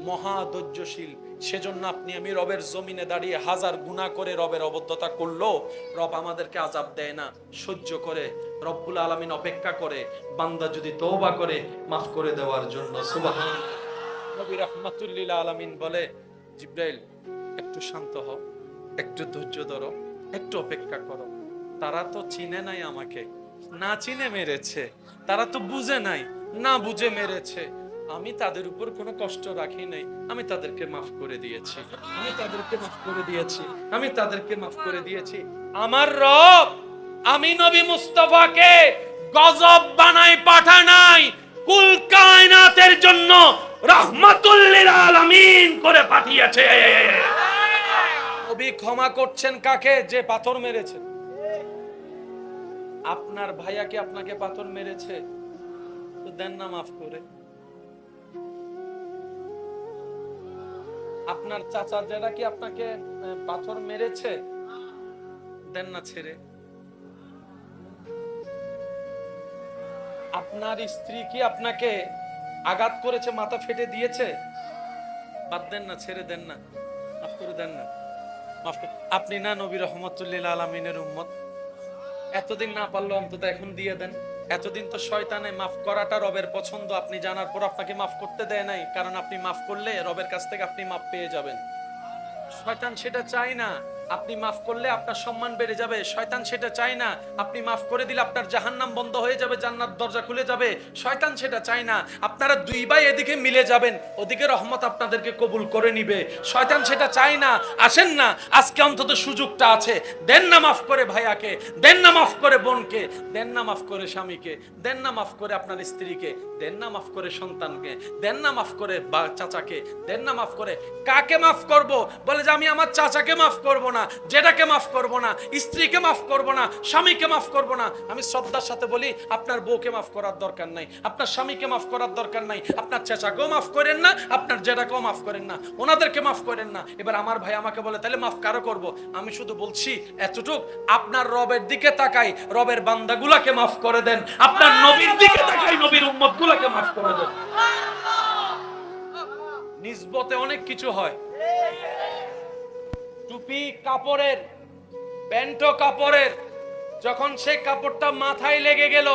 মহা ধৈর্যশীল। সেজন্য আপনি আমি রবের জমিনে দাঁড়িয়ে হাজার গুনাহ করে রবের অবদ্ধতা করলো রব আমাদেরকে আযাব দেয় না, সহ্য করে। রব্বুল আলামিন অপেক্ষা করে বান্দা যদি তওবা করে মাফ করে দেওয়ার জন্য। সুবহানাল্লাহ। নবী রাহমাতুল লিল আলামিন বলে, জিবরাইল একটু শান্ত হও, একটু ধৈর্য ধরো, একটু অপেক্ষা করো। তারা তো চিনে নাই আমাকে, না চিনে মেরেছে। তারা তো বুঝে নাই, না বুঝে মেরেছে। আমি তাদের উপর কোনো কষ্ট রাখি নাই, আমি তাদেরকে মাফ করে দিয়েছি, আমি তাদেরকে মাফ করে দিয়েছি, আমি তাদেরকে মাফ করে দিয়েছি। আমার রব আমি নবী মুস্তাফাকে গজব বানাই পাঠায় নাই, কুল কায়নাতের জন্য রাহমাতুল লিল আলামিন করে পাঠিয়েছে। নবী ক্ষমা করছেন কাকে? যে পাথর মেরেছে। আপনার ভাইয়া কি আপনাকে পাথর মেরেছে? তো দেন না মাফ করে। আপনার চাচা যারা কি আপনাকে পাথর মেরেছে? দেন না ছেড়ে। আপনার স্ত্রী কি আপনাকে আঘাত করেছে, মাথা ফেটে দিয়েছে? বাদ দেন না, ছেড়ে দেন না, মাফ করে দেন না, মাফ করে। আপনি না নবী রাহমাতুল লিল আলামিনের উম্মত, এতদিন না পারলো অন্তত এখন দিয়ে দেন। এতদিন তো শয়তানে মাফ করাটা রবের পছন্দ, আপনি জানার পর আপনাকে মাফ করতে দেয় নাই, কারণ আপনি মাফ করলে রবের কাছ থেকে আপনি মাফ পেয়ে যাবেন। শয়তান সেটা চায় না আপনি মাফ করলে আপনার সম্মান বেড়ে যাবে। শয়তান সেটা চায় না আপনি মাফ করে দিলে আপনার জাহান্নাম বন্ধ হয়ে যাবে, জান্নাত দরজা খুলে যাবে। শয়তান সেটা চায় না আপনারা দুই ভাই এদিকে মিলে যাবেন, ওদিকে রহমত আপনাদেরকে কবুল করে নিবে। শয়তান সেটা চায় না। আসেন না, আজকে অন্তত সুযোগটা আছে, দেন না মাফ করে ভাইয়াকে, দেন না মাফ করে বোনকে, দেন না মাফ করে স্বামীকে, দেন না মাফ করে আপনার স্ত্রীকে, দেন না মাফ করে সন্তানকে, দেন না মাফ করে চাচাকে, দেন না মাফ করে। কাকে মাফ করব? বলে যে আমি আমার চাচাকে মাফ করব না, জেঠাকে মাফ করব না, স্ত্রীকে মাফ করব না, স্বামীকে মাফ করব না। আমি শ্রদ্ধার সাথে বলি, আপনার বউকে মাফ করার দরকার নাই, আপনার স্বামীকে মাফ করার দরকার নাই, আপনার চাচাকেও মাফ করেন না, আপনার জেঠাকেও মাফ করেন না, ওনাদেরকে মাফ করেন না। এবার আমার ভাই আমাকে বলে তাহলে মাফ কারো করব? আমি শুধু বলছি এতটুক, আপনার রবের দিকে তাকাই, রবের বান্দাগুলাকে মাফ করে দেন। আপনার নবীর দিকে তাকাই, নবীর উম্মতগুলাকে মাফ করে দেন। নিসবতে অনেক কিছু হয়। টুপি কাপড়ের, প্যান্টও কাপড়ের, যখন সে কাপড়টা মাথায় লেগে গেল,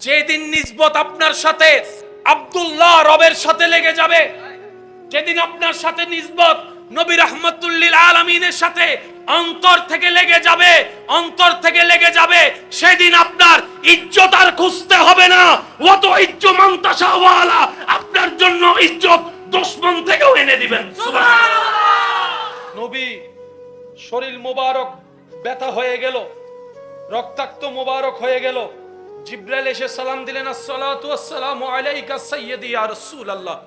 যেদিন নিসবত আপনার সাথে আব্দুল্লাহ রবের সাথে লেগে যাবে, যেদিন আপনার সাথে নিসবত নবী রাহমাতুল লিল আলামিনের সাথে অন্তর থেকে লেগে যাবে, অন্তর থেকে লেগে যাবে, সেদিন আপনার ইজ্জত আর খুঁজতে হবে না। ওয়াত ইজ্জু মান তাশাওয়ালা, আপনার জন্য ইজ্জত দুশমন থেকেও এনে দিবেন। সুবহানাল্লাহ। নবী শরীর মোবারক ব্যথা হয়ে গেল, রক্তাক্ত মোবারক হয়ে গেল। জিবরাইল এসে সালাম দিলেন, আসসালাতু ওয়াসসালামু আলাইকা সাইয়্যিদি ইয়া রাসূলুল্লাহ।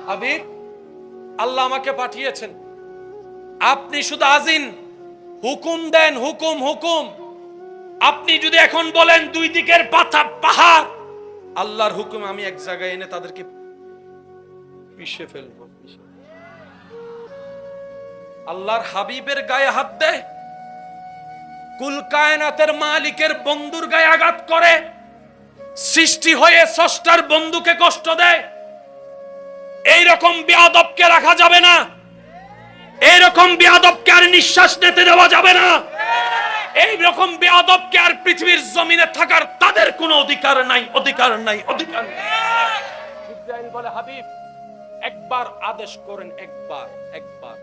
হাবিব, আল্লাহ আমাকে পাঠিয়েছেন, আপনি শুধু আজিন, হুকুম দেন, হুকুম হুকুম। আপনি যদি এখন বলেন দুই দিকের পাহাড়, আল্লাহর হুকুম আমি এক জায়গায় এনে তাদেরকে পিষে ফেলবো। আল্লাহর হাবিবের গায়ে হাত দেয়, কুল কায়নাতের মালিকের বন্ধুর গায়ে আঘাত করে, সৃষ্টি হয়ে স্রষ্টার বন্ধুকে কষ্ট দেয়। এইরকম বেয়াদবকে রাখা যাবে না, এইরকম বেয়াদবকে আর নিঃশ্বাস নিতে দেওয়া যাবে না, এইরকম বেয়াদবকে আর পৃথিবীর জমিনে থাকার তাদের কোনো অধিকার নাই, অধিকার নাই, অধিকার নাই। জিবরাইল বলে, হাবিব একবার আদেশ করেন, একবার, একবার,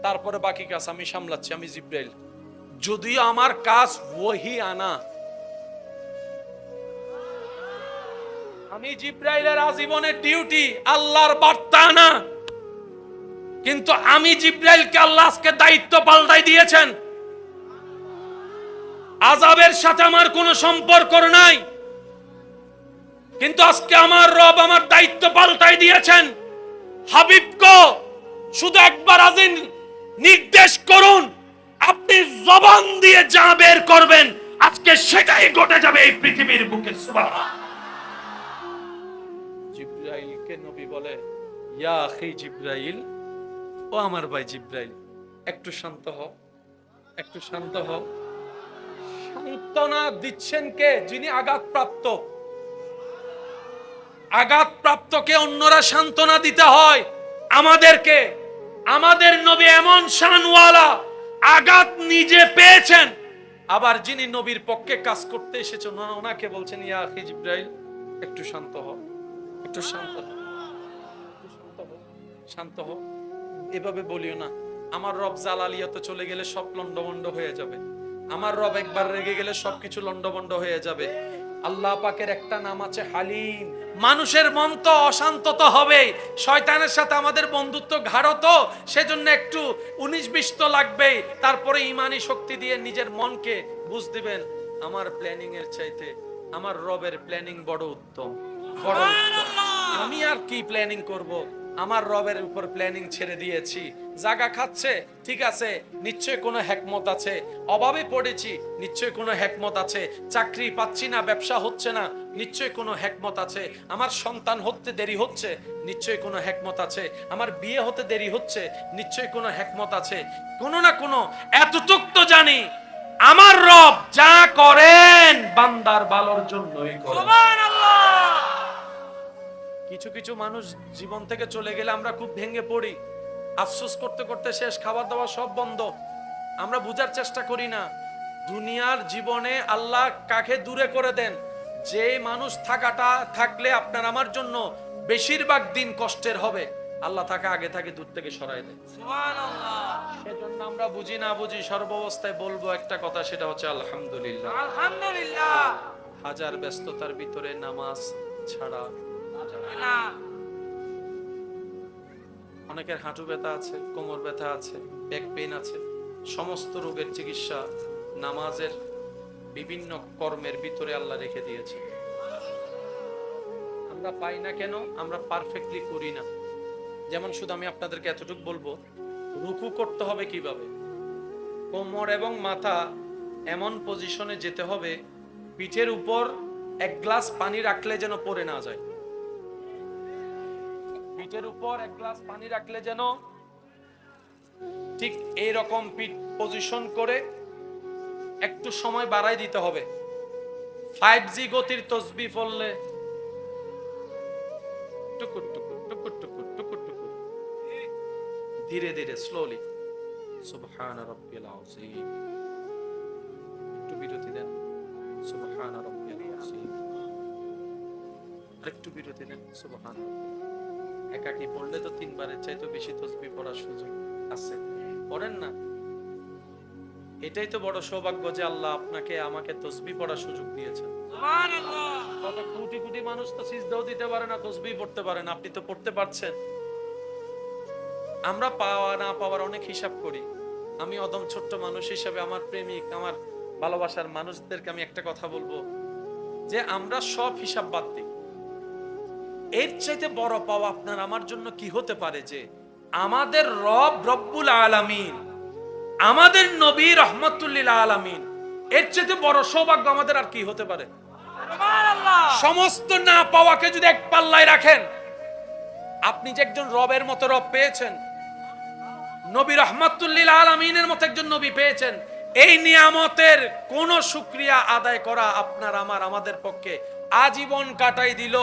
তারপরে বাকি কাজ আমি সামলাচ্ছি। আমি জিবরাইল, যদিও আমার কাজ ওহী আনা, আমি জিবরাইলের আজীবনের ডিউটি আল্লাহর বার্তা আনা, কিন্তু আমি জিবরাইলকে আল্লাহ আজকে দায়িত্ব পাল্টাই দিয়েছেন। আযাবের সাথে আমার কোনো সম্পর্ক নাই, কিন্তু আজকে আমার রব আমার দায়িত্ব পাল্টাই দিয়েছেন। হাবিবকে শুধু একবার আজিন নির্দেশ করুন, আপনি জবান দিয়ে যা বের করবেন আজকে সেটাই ঘটে যাবে এই পৃথিবীর বুকে। সুবহানাল্লাহ। জিবরাইলকে নবী বলে, ইয়া আখি জিবরাইল, ও আমার ভাই জিবরাইল, একটু শান্ত হও, একটু শান্ত হও। সান্ত্বনা দিচ্ছেন কে? যিনি আঘাতপ্রাপ্ত। আঘাতপ্রাপ্তকে অন্যরা সান্ত্বনা দিতে হয়, আমাদেরকে আমাদের নবী এমন শানওয়ালা, আঘাত নিজে পেয়েছেন, আবার যিনি নবীর পক্ষে কাজ করতে এসেছেন ওনাকে বলছেন ইয়া আখি জিবরাইল একটু শান্ত হও, একটু শান্ত হও, একটু শান্ত হও, শান্ত হও। এভাবে বলিও না। আমার রব জালালিয়াতে চলে গেলে সব লন্ডভন্ড হয়ে যাবে। আমার রব একবার রেগে গেলে সবকিছু লন্ডভন্ড হয়ে যাবে। আল্লাহ পাকের একটা নাম আছে হালিম। মানুষের মন তো অশান্ত তো হবেই, শয়তানের সাথে আমাদের বন্ধুত্ব গাঢ়, তো সেজন্য একটু 19-20 তো লাগবেই। তারপরে ইমানি শক্তি দিয়ে নিজের মনকে বুঝ দিবেন আমার প্ল্যানিং এর চাইতে আমার রবের প্ল্যানিং বড় উত্তম, বড় উত্তম। আমি আর কি প্ল্যানিং করব, আমার রবের উপর প্ল্যানিং ছেড়ে দিয়েছি। জায়গা খাচ্ছে, ঠিক আছে, নিশ্চয় কোনো হিকমত আছে। অভাবে পড়েছি, নিশ্চয় কোনো হিকমত আছে। চাকরি পাচ্ছি না, ব্যবসা হচ্ছে না, নিশ্চয় কোনো হিকমত আছে। আমার সন্তান হতে দেরি হচ্ছে, নিশ্চয় কোনো হিকমত আছে। আমার বিয়ে হতে দেরি হচ্ছে, নিশ্চয় কোনো হিকমত আছে। কোনো না কোনো, এতটুক তো জানি আমার রব যা করেন বান্দার ভালোর জন্যই করেন। সুবহানাল্লাহ। কিছু কিছু মানুষ জীবন থেকে চলে গেলে আমরা খুব ভেঙে পড়ি, আফসোস করতে করতে শেষ, খাবার দাবার সব বন্ধ। আমরা বুঝার চেষ্টা করি না দুনিয়ার জীবনে আল্লাহ কাকে দূরে করে দেন। যে মানুষ থাকলে আপনার আমার জন্য বেশিরভাগ দিন কষ্টের হবে, আল্লাহ তাকে আগে থাকে দূর থেকে সরাই দেয়। সুবহানাল্লাহ। সেজন্য আমরা বুঝি না বুঝি সর্বাবস্থায় বলবো একটা কথা, সেটা হচ্ছে আলহামদুলিল্লাহ। আলহামদুলিল্লাহ। হাজার ব্যস্ততার ভিতরে নামাজ ছাড়া না। অনেকের হাঁটু ব্যথা আছে, কোমর ব্যথা আছে, ব্যাক পেইন আছে, সমস্ত রোগের চিকিৎসা নামাজের বিভিন্ন কর্মের ভিতরে আল্লাহ রেখে দিয়েছে। আমরা পাই না কেন? আমরা পারফেক্টলি করি না। যেমন শুধু আমি আপনাদেরকে এতটুকু বলবো, রুকু করতে হবে কিভাবে। কোমর এবং মাথা এমন পজিশনে যেতে হবে, পিঠের উপর এক গ্লাস পানি রাখলে যেন পড়ে না যায়। পিঠের উপর এক গ্লাস পানি রাখলে যেন ঠিক এইরকম পিঠ পজিশন করে একটু সময় বাড়াই দিতে হবে। 5G গতির তসবিহ পড়লে টুকুর টুকুর টুকুর টুকুর টুকুর টুকুর, ধীরে ধীরে স্লোলি সুবহান রাব্বিল আযীম, একটু বিরতি দেন, সুবহান রাব্বিল আযীম, আরেকটু বিরতি দেন, সুবহান। একাকি পড়লে তো 3 বারের চাইতে বেশি তাসবিহ পড়ার সুযোগ আছে, পড়েন না। এটাই তো বড় সৌভাগ্য যে আল্লাহ আপনাকে আমাকে তাসবিহ পড়ার সুযোগ দিয়েছেন। সুবহানাল্লাহ। কত কোটি কোটি মানুষ তো সিজদাও দিতে পারে না, তাসবিহ পড়তে পারে না, আপনি তো পড়তে পারছেন। আমরা পাওয়া না পাওয়ার অনেক হিসাব করি। আমি অদম ছোট্ট মানুষ হিসেবে আমার প্রেমিক, আমার ভালোবাসার মানুষদেরকে আমি একটা কথা বলবো, যে আমরা সব হিসাব বাদ দিই। এর চাইতে বড় পাওয়া আপনার আমার জন্য কি হতে পারে যে আমাদের রব রব্বুল আলামিন, আমাদের নবী রহমাতুল্লিল আলামিন, এর চাইতে বড় সৌভাগ্য আমাদের আর কি হতে পারে? সুবহানাল্লাহ। সমস্ত না পাওয়াকে যদি এক পাল্লায় রাখেন, আপনি যে একজন রবের মতো রব পেয়েছেন, নবী রহমাতুল্লিল আলামিনের মতো একজন নবী পেয়েছেন, এই নিয়ামতের কোন শুকরিয়া আদায় করা আপনার আমার আমাদের পক্ষে আজীবন কাটাই দিল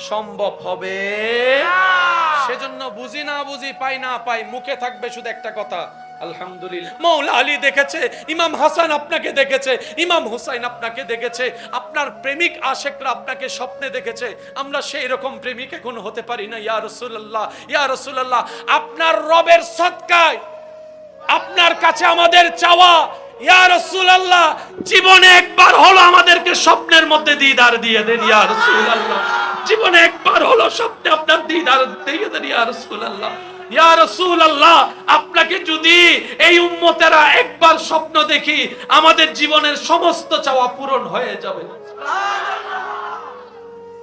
সম্ভব হবে। সেজন্য বুঝি না বুঝি, পাই না পাই, মুখে থাকবে শুধু একটা কথা, আলহামদুলিল্লাহ। মৌলা আলী দেখেছে, ইমাম হাসান আপনাকে দেখেছে, ইমাম হুসাইন আপনাকে দেখেছে, আপনার প্রেমিক আশেকরা আপনাকে স্বপ্নে দেখেছে। আমরা সেই রকম প্রেমিক এখন হতে পারি না। ইয়া রাসূলুল্লাহ, ইয়া রাসূলুল্লাহ, আপনার রবের সদকায় আপনার কাছে আমাদের চাওয়া, ইয়া রাসূলুল্লাহ, জীবনে একবার হলো আমাদেরকে স্বপ্নের মধ্যে দিদার দিয়ে দেন ইয়া রাসূলুল্লাহ। জীবনে একবার হলো স্বপ্নে আপনার দিদার দিয়ে দেন ইয়া রাসূলুল্লাহ। ইয়া রাসূলুল্লাহ, আপনাকে যদি এই উম্মতেরা একবার স্বপ্ন দেখি, আমাদের জীবনের সমস্ত চাওয়া পূরণ হয়ে যাবে।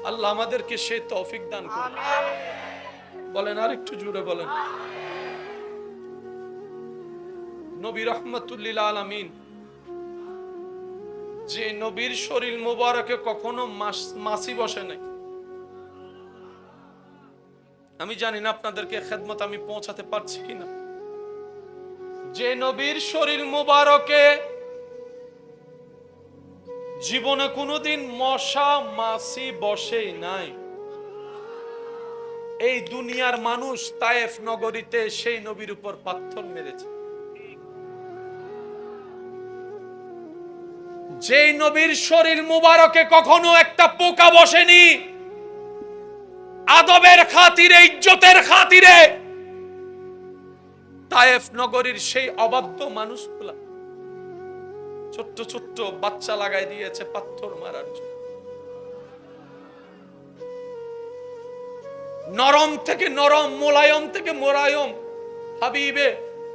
আল্লাহ আমাদেরকে সেই তৌফিক দান করুন। বলেন, আর একটু জোরে বলেন। নবী রহমাতুল্লিল আলামিন, যে নবীর শরীর মুবারকে কখনো মাছি বসে নাই। আমি জানি না আপনাদেরকে খেদমত আমি পৌঁছাতে পারছি কিনা। যে নবীর শরীর মুবারকে জীবনে কোনোদিন মশা মাছি বসে নাই, এই দুনিয়ার মানুষ তায়েফ নগরীতে সেই নবীর উপর পাথর মেরেছে। যেই নবীর শরীর মুবারকে কখনো একটা পোকা বসেনি, আদবের খাতিরে, ইজ্জতের খাতিরে তায়েফ নগরীর সেই অবাধ্য মানুষগুলা ছোট্ট ছোট্ট বাচ্চা লাগাই দিয়েছে পাথর মারার জন্য। নরম থেকে নরম, মোলায়ম থেকে মোলায়ম হাবিবে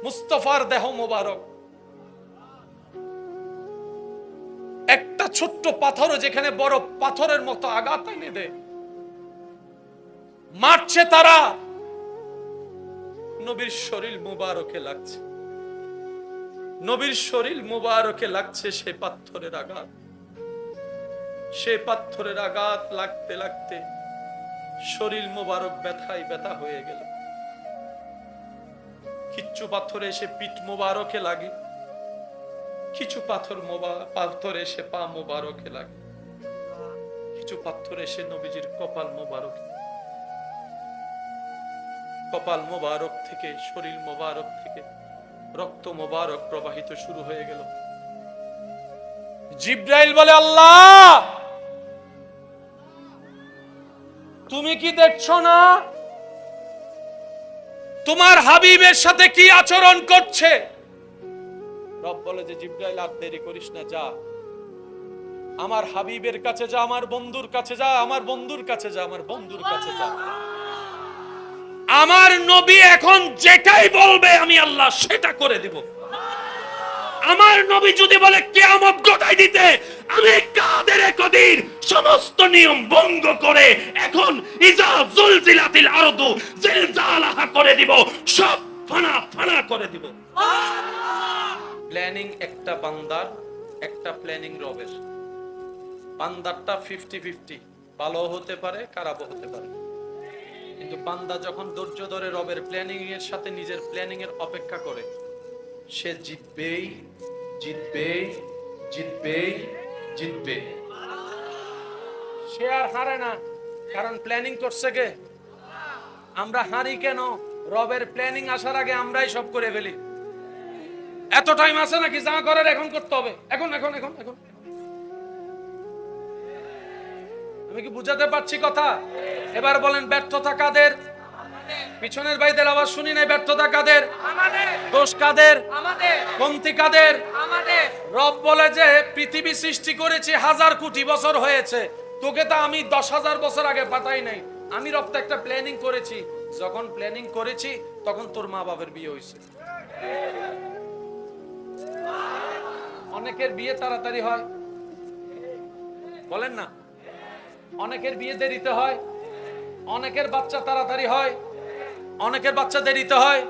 মুস্তাফার দেহ মোবারক, একটা ছোট্ট পাথরও যেখানে বড় পাথরের মতো আঘাত এনে দেয়, মারছে তারা, নবীর শরীর মুবারকে লাগছে, নবীর শরীর মুবারকে লাগছে সেই পাথরের আঘাত। সেই পাথরের আঘাত লাগতে লাগতে শরীর মুবারক ব্যথায় ব্যথা হয়ে গেল। কিছু পাথর এসে পিঠ মুবারকে লাগে, কিছু পাথর এসে পা মুবারকে লাগে, কিছু পাথর এসে নবীজির কপাল মুবারক, কপাল মোবারক থেকে, শরীর মোবারক থেকে রক্ত মোবারক প্রবাহিত শুরু হয়ে গেল। জিব্রাইল বলে, আল্লাহ তুমি কি দেখছো না তোমার হাবিবের সাথে কি আচরণ করছে? রব বলে যে, জিব্রাইল আর দেরি করিস না, যা আমার হাবিবের কাছে যা, আমার বন্ধুর কাছে যা, আমার বন্ধুর কাছে যা, আমার বন্ধুর কাছে যা। আমার নবী এখন যেটাই বলবে আমি আল্লাহ সেটা করে দিব। আমার নবী যদি বলে কিয়ামত ঘটাই দিতে, আমি কাদের কদির সমস্ত নিয়ম ভঙ্গ করে এখন ইজা জুলজিলাতিল আরদু জিলজালাহা করে দিব, সব ফানা ফানা করে দিব। প্ল্যানিং একটা বান্দার, একটা প্ল্যানিং রবের। বান্দারটা 50-50, ভালো হতে পারে, খারাপও হতে পারে, কিন্তু বান্দা যখন ধৈর্য ধরে রবের প্ল্যানিং এর সাথে নিজের প্ল্যানিং এর অপেক্ষা করে, সে জিতবেই জিতবেই জিতবেই জিতবে। সে আর হারে না, কারণ প্ল্যানিং করছে কে? আমরা হারি কেন? রবের প্ল্যানিং আসার আগে আমরাই সব করে ফেলি। এত টাইম আছে নাকি যা করার এখন করতে হবে, এখন এখন এখন এখন। আমি কি বুঝাতে পারছি কথা? এবার বলেন, ব্যর্থতা কাদের? পিছনের ভাইদের আওয়াজ শুনি নাই। ব্যর্থতা কাদের? দোষ কাদের? কমতি কাদের? রব বলে যে পৃথিবী সৃষ্টি করেছি 1000 কোটি বছর হয়েছে, তোকে তো আমি 10,000 বছর আগে পাঠাই নাই। আমি রব তো একটা প্ল্যানিং করেছি, যখন প্ল্যানিং করেছি তখন তোর মা বাবার বিয়ে হয়েছে। অনেকের বিয়ে তাড়াতাড়ি হয়, বলেন না? অনেকের বিয়ে দেরিতে হয়, অনেকের বাচ্চা তাড়াতাড়ি হয়, অনেকের বাচ্চা দেরিতে হয়।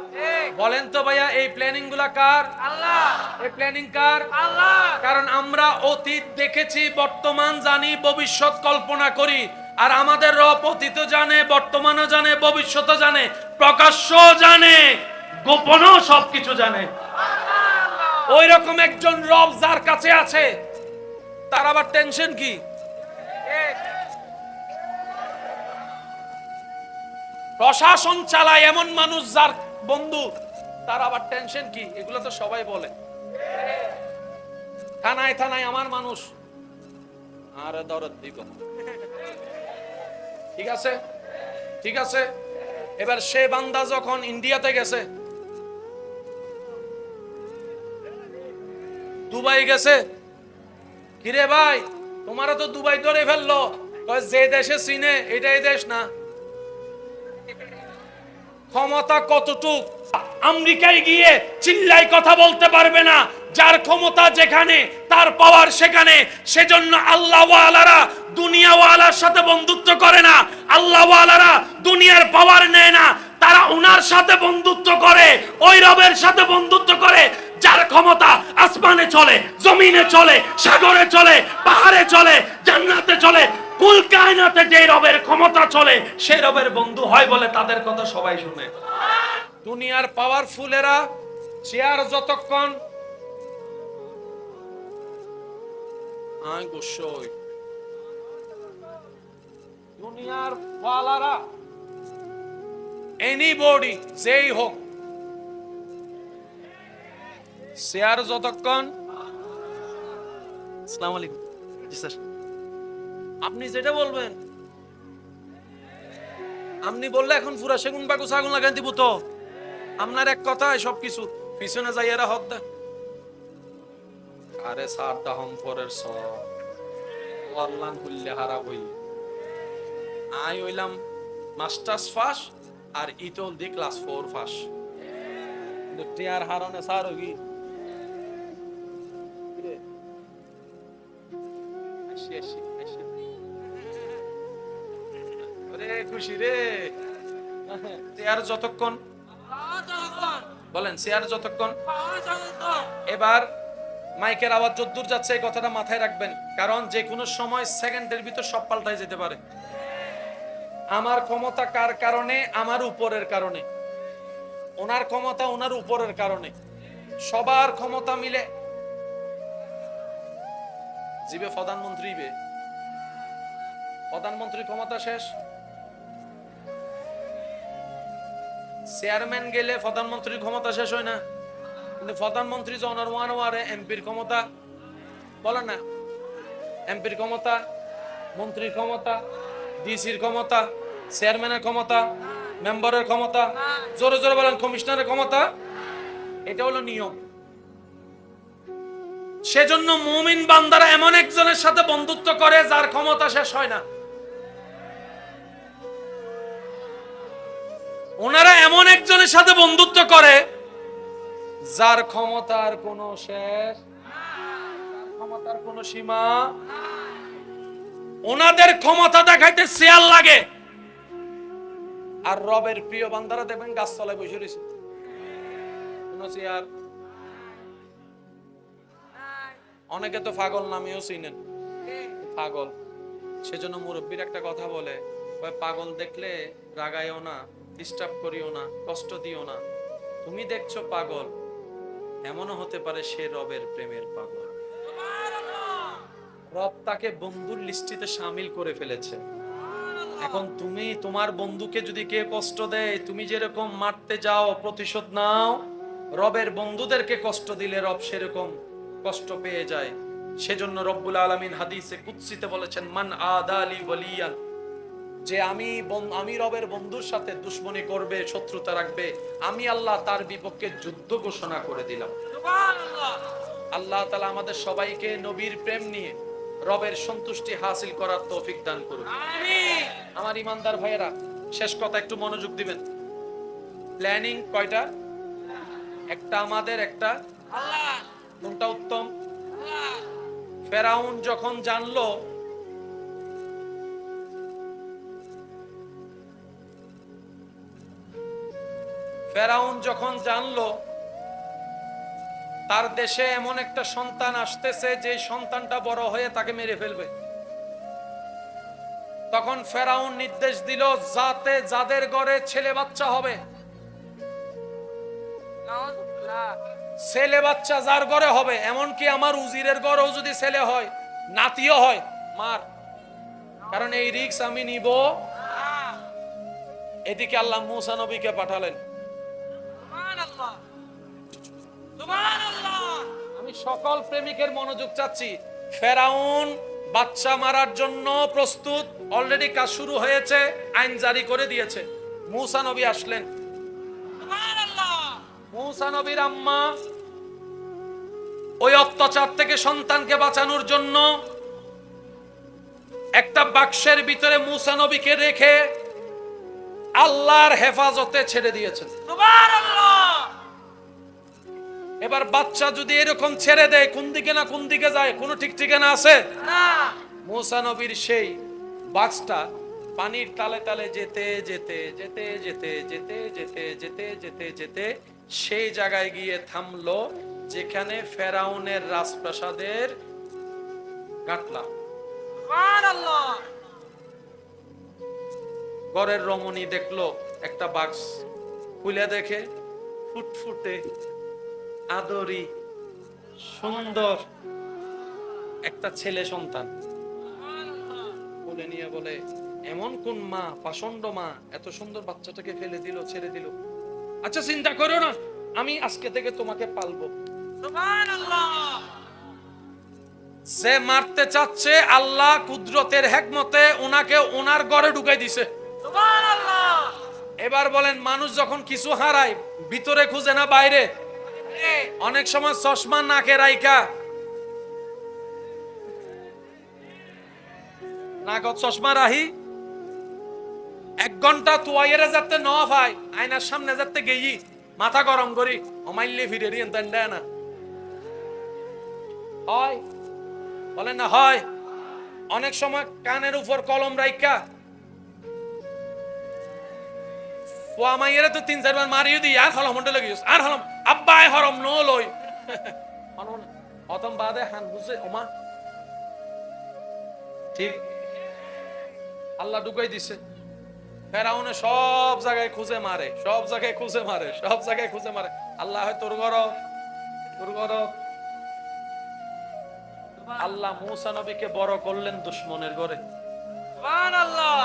বলেন তো ভাইয়া, এই প্ল্যানিং গুলা কার? আল্লাহ। এই প্ল্যানিং কার? আল্লাহ। কারণ আমরা অতীত দেখেছি, বর্তমান জানি, ভবিষ্যৎ কল্পনা করি। আর আমাদের রব অতীত জানে, বর্তমানও জানে, ভবিষ্যৎও জানে, প্রকাশ্য জানে, গোপনও সবকিছু জানে। ওই রকম একজন রব যার কাছে আছে, তার আবার টেনশন কি? প্রশাসন চালায় এমন মানুষ যার বন্ধু, তার আবার টেনশন কি? এগুলো তো সবাই বলে। থানায় থানায় আমার মানুষ, আরে দরদ দিব। ঠিক আছে, ঠিক আছে। এবার সে বান্দা যখন ইন্ডিয়াতে গেছে, দুবাই গেছে, কিরে ভাই তোমারা তো দুবাই ধরে ফেললো, যে দেশে চিনে এটাই দেশ না। ক্ষমতা কতটুক? আমেরিকায় গিয়ে চিল্লাই কথা বলতে পারবে না, যার ক্ষমতা যেখানে তার পাওয়ার সেখানে। সেজন্য আল্লাহওয়ালারা দুনিয়াওয়ালার সাথে বন্ধুত্ব করে না, আল্লাহওয়ালারা দুনিয়ার পাওয়ার নেয় না, তারা উনার সাথে বন্ধুত্ব করে, ওই রবের সাথে বন্ধুত্ব করে যার ক্ষমতা আসমানে চলে, জমিনে চলে, সাগরে চলে, পাহাড়ে চলে, জান্নাতে চলে। কুল কায়নাতে যে রবের ক্ষমতা চলে, সেই রবের বন্ধু হয় বলে তাদের কথা সবাই শুনে। দুনিয়ার পাওয়ারফুলেরা চেয়ার যতক্ষণ দুনিয়ার ওয়ালারা এনিবডি যেই হোক, শেয়ার যতক্ষণ, আসসালামু আলাইকুম, জি স্যার, আপনি যেটা বলবেন, আপনি বললে এখন পুরা সেগুন বাগু ছাগুন লাগাই দিব তো, আপনার এক কথায় সবকিছু পিছনে যাইয়ারা হক দেন। আরে সার দাহম পরের সব আল্লাহ হুল্লে হারা হই, আই হইলাম মাস্টার্স ফাস আর ইতল দি ক্লাস 4 ফাস, টিয়ার হারনে সার হই খুশি রে। শেয়ার যতক্ষণ বলেন, শেয়ার যতক্ষণ। এবার মাইকের আওয়াজ যদ্দূর যাচ্ছে এই কথাটা মাথায় রাখবেন, কারণ যে কোনো সময় সেকেন্ডের ভিতর সব পাল্টাই যেতে পারে। আমার ক্ষমতা কার কারণে? আমার উপরের কারণে। ওনার ক্ষমতা ওনার উপরের কারণে। সবার ক্ষমতা মিলে জিবে প্রধানমন্ত্রী, প্রধানমন্ত্রীর ক্ষমতা শেষ, চেয়ারম্যান গেলে প্রধানমন্ত্রীর ক্ষমতা শেষ হয় না, কিন্তু প্রধানমন্ত্রী যখন ওয়ারে এমপির ক্ষমতা, বলেন না, এমপির ক্ষমতা, মন্ত্রীর ক্ষমতা, ডিসির ক্ষমতা, চেয়ারম্যানের ক্ষমতা, মেম্বারের ক্ষমতা, জোরে জোরে বলেন কমিশনারের ক্ষমতা, এটা হলো নিয়ম। সেজন্য মুমিন বান্দারা এমন একজনের সাথে বন্ধুত্ব করে যার ক্ষমতা শেষ হয় না। ওনারা এমন একজনের সাথে বন্ধুত্ব করে যার ক্ষমতার কোনো শেষ, যার ক্ষমতার কোনো সীমা। ওনাদের ক্ষমতা দেখাইতে চেয়ার লাগে, আর রবের প্রিয় বান্দারা দেখবেন গাছতলায় বসে রয়েছে, কোনো চেয়ার। অনেকে তো পাগল নামেও চিনেন, পাগল। সেজন্য মুরব্বীর একটা কথা বলে, পাগল দেখলে রাগাইও না, ডিস্টার্ব করিও না, কষ্ট দিও না। তুমি দেখছো পাগল, এমনও হতে পারে সে রবের প্রেমের পাগল। রব তাকে বন্ধুর লিস্টিতে শামিল করে ফেলেছে। এখন তুমি তোমার বন্ধুকে যদি কে কষ্ট দেয়, তুমি যেরকম মারতে যাও, প্রতিশোধ নাও, রবের বন্ধুদেরকে কষ্ট দিলে রব সেরকম কষ্ট পেয়ে যায়। সেজন্য রব্বুল আলামিন হাদিসে কুদসিতে বলেছেন, মান আদালি ওয়ালিয়ান, যে আমি রবের বন্ধুর সাথে দুশমনি করবে, শত্রুতা রাখবে, আমি আল্লাহ তার বিপক্ষে যুদ্ধ ঘোষণা করে দিলাম। সুবহানাল্লাহ। আল্লাহ তাআলা আমাদের সবাইকে নবীর প্রেম নিয়ে রবের সন্তুষ্টি হাসিল করার তৌফিক দান করুন। আমিন। আমার ইমানদার ভাইয়েরা, শেষ কথা একটু মনোযোগ দিবেন। প্ল্যানিং কয়টা? একটা আমাদের, একটা আল্লাহ। কোনটা উত্তম? আল্লাহ। ফেরাউন যখন জানলো তার দেশে এমন একটা সন্তান আসতেছে যে সন্তানটা বড় হয়ে তাকে মেরে ফেলবে, তখন ফেরাউন নির্দেশ দিল, যাদের ঘরে ছেলে বাচ্চা হবে, ছেলে বাচ্চা যার ঘরে হবে, এমনকি আমার উজিরের ঘরেও যদি ছেলে হয়, নাতিও হয়, মার, কারণ এই রিস্ক আমি নিব। এদিকে আল্লাহ মুসা নবীকে পাঠালেন। আমি সকল প্রেমিকের মনোযোগ চাচ্ছি। ফেরাউন বাচ্চা মারার জন্য প্রস্তুত, অলরেডি কাজ শুরু হয়েছে, আইন জারি করে দিয়েছে। মুসা নবী আসলেন। মুসা নবীর আম্মা ওই অত্যাচার থেকে সন্তানকে বাঁচানোর জন্য একটা বাক্সের ভিতরে মুসা নবীকে রেখে আল্লাহর হেফাজতে ছেড়ে দিয়েছেন। সুবহানাল্লাহ। এবার বাচ্চা যদি এরকম ছেড়ে দেয়, কোন দিকে না কোন দিকে যায়, কোনো ঠিক ঠিকানা আছে না। মুসা নবীর সেই বাক্সটা পানির তালে তালে যেতে যেতে যেতে যেতে যেতে যেতে যেতে যেতে যেতে সেই জায়গায় গিয়ে থামলো যেখানে ফেরাউনের রাজপ্রাসাদের গাটলা। সুবহানাল্লাহ। ঘরের রমণী দেখলো একটা বাক্স, খুলে দেখে ফুটফুটে আদরি সুন্দর একটা ছেলে সন্তান। বলে নিয়ে বলে, এমন কোন মা, পাষণ্ড মা এত সুন্দর বাচ্চাটাকে ফেলে দিল, ছেড়ে দিল? আচ্ছা চিন্তা করো না, আমি আজকে থেকে তোমাকে পালবো। সুবহানাল্লাহ। সে মারতে চাচ্ছে, আল্লাহ কুদরতের হিকমতে ওনাকে ওনার ঘরে ঢুকাই দিছে। সুবহানাল্লাহ। এবার বলেন, মানুষ যখন কিছু হারায় ভিতরে খুঁজে না বাইরে? অনেক সময় চশমা নাকে রাইখা, নাকত চশমা রাহি 1 ঘন্টা তুয়াইরে যাতে ন ভাই আয়নার সামনে যাতে গেই মাথা গরম করি অমাইলে ফিরে রিয়েন দেন না হয়, বলেন না হয়? অনেক সময় কানের উপর কলম রাইখা ওয়া মাইয়েরা তো 3-4 বার মারিয়ে দি, আর হলম মন্ডলে গিয়েছ, আর হলম আব্বাই হরম নো লই অতম বাদে হান বুঝে ওমা ঠিক আল্লাহ ঢুকাই দিছে। ফেরাউনে সব জায়গায় খুঁজে মারে, সব জায়গায় খুঁজে মারে, সব জায়গায় খুঁজে মারে। আল্লাহ হয় তোর ঘর, তোর ঘর। আল্লাহ মূসা নবীকে বড় করলেন দুশমনের ঘরে। সুবহানাল্লাহ,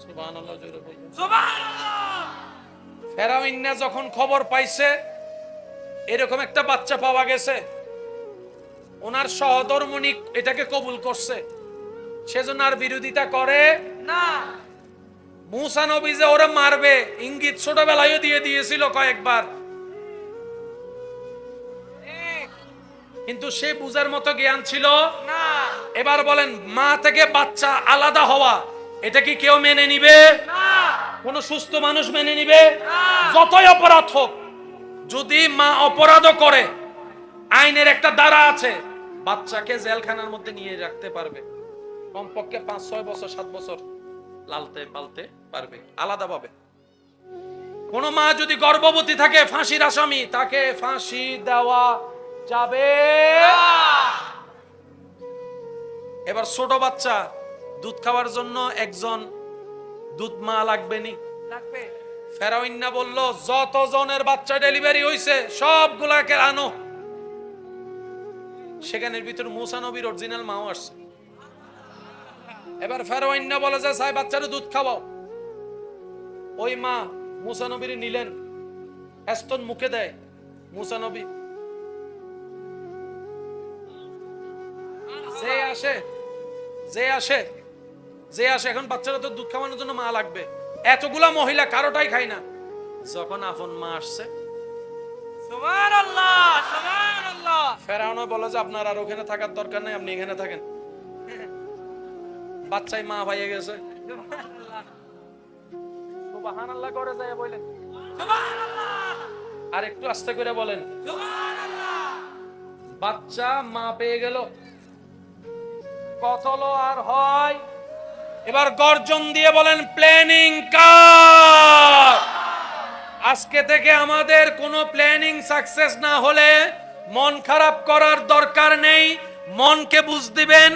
সুবহানাল্লাহ, জোরে বলুন সুবহানাল্লাহ। ফেরাউন যখন খবর পাইছে এরকম একটা বাচ্চা পাওয়া গেছে, ওনার সহধর্মণি এটাকে কবুল করছে, সেজন্য আর বিরোধিতা করে না। মূসা নবী যে ওরা মারবে ইঙ্গিত ছোটবেলায় দিয়ে দিয়েছিল কয়েকবার, কিন্তু সে বুঝার মতো জ্ঞান ছিল না। এবার বলেন, মা থেকে বাচ্চা আলাদা হওয়া এটা কি কেউ মেনে নিবে? না। কোন সুস্থ মানুষ মেনে নিবে? না। যতই অপরাধ হোক, যদি মা অপরাধও করে আইনের একটা ধারা আছে, বাচ্চাকে জেলখানার মধ্যে নিয়ে রাখতে পারবে, কমপক্ষে 5-6 বছর 7 বছর লালতে পালতে পারবে আলাদাভাবে। কোন মা যদি গর্ভবতী থাকে ফাঁসির আসামি, তাকে ফাঁসি দেওয়া যাবে। এবার ছোট বাচ্চা দুধ খাওয়ার জন্য একজন দুধ মা লাগবে নি? লাগবে। ফেরাউন না বলল, যত জনের বাচ্চা ডেলিভারি হইছে সবগুলাকে আনো। সেখানের ভিতর মূসা নবীর অরিজিনাল মাও আসছে। এবার ফেরাউন না বলে যে সাই বাচ্চারে দুধ খাওয়াও। ওই মা মূসা নবীর নিলেন, স্তন মুখে দেয়। মূসা নবী যে আসে এখন বাচ্চারা তো দুধ খাওয়ানোর জন্য মা লাগবে, এতগুলা মহিলা কারোটাই খায় না। যখন আপন মা আসছে, সুবহানাল্লাহ সুবহানাল্লাহ, ফেরাউন বলে যে আপনার আর ওখানে থাকার দরকার নাই, আপনি এখানে থাকেন। বাচ্চাই মা হয়ে গেছে। সুবহানাল্লাহ সুবহানাল্লাহ করে যায় বলেন সুবহানাল্লাহ, আর একটু আস্তে করে বলেন সুবহানাল্লাহ। বাচ্চা মা পেয়ে গেল, কতল আর হয়। এবার গর্জন দিয়ে বলেন প্ল্যানিং কার। আজকে থেকে আমাদের কোনো প্ল্যানিং সাকসেস না হলে মন খারাপ করার দরকার নেই, মনকে বুঝ দিবেন